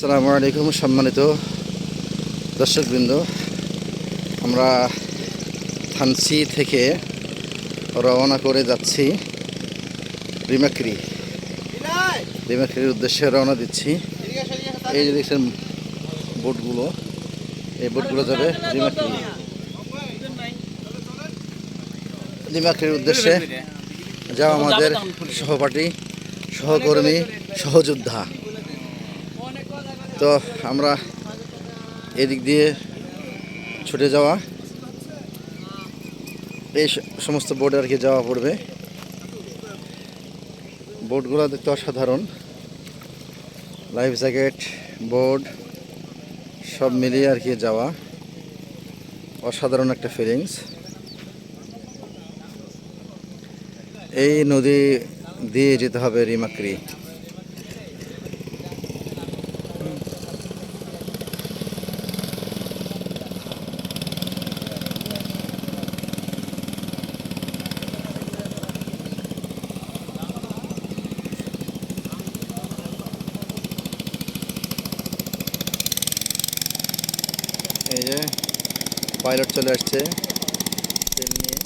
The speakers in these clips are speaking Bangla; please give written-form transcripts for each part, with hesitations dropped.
আসসালামু আলাইকুম সম্মানিত দর্শকবৃন্দ, আমরা থানচি থেকে রওনা করে যাচ্ছি রিমাক্রির উদ্দেশ্যে রওনা দিচ্ছি। এই যে দেখছেন বোটগুলো, এই বোটগুলো যাবে রিমাক্রির উদ্দেশ্যে। যা আমাদের সহপাঠী, সহকর্মী, সহযোদ্ধা। তো আমরা এদিক দিয়ে ছুটে যাওয়া, এই সমস্ত বোর্ডে আর কি যাওয়া পড়বে। বোর্ডগুলো দেখতে অসাধারণ, লাইফ জ্যাকেট, বোর্ড সব মিলিয়ে আর কি যাওয়া, অসাধারণ একটা ফিলিংস। এই নদী দিয়ে যেতে হবে রিমাক্রি। এই যে পাইলট চলে আসছে তেল নিয়ে।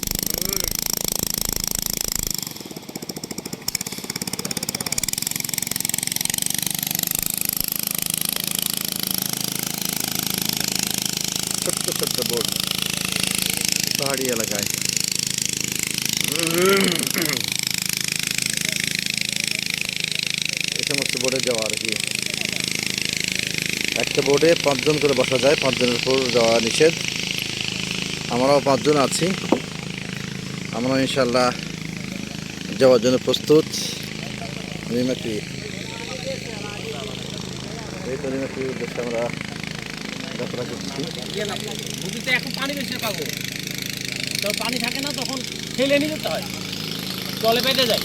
ছোট্ট ছোট্ট বোট পাহাড়ি এলাকায়। এই সমস্ত বোটে যাওয়া আর কি। একটা বোটে 5 জন করে বসা যায়, 5 জনের উপর যাওয়া নিষেধ। আমরাও 5 জন আছি, আমরা ইনশাল্লাহ যাওয়ার জন্য প্রস্তুত। রিমাক্রি, এই তো রিমাক্রির উদ্দেশ্যে আমরা যাত্রা করছি। নদীতে এখন পানি বেশি পাবো, তো পানি থাকে না, তখন ফেলে নিয়ে যেতে হয়, জলে পেটে যায়।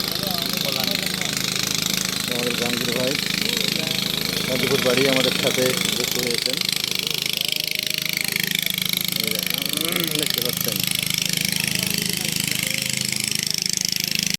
আমাদের জাহাঙ্গীর ভাই গাজীপুর বাড়ি আমাদের সাথে যুক্ত হয়েছেন।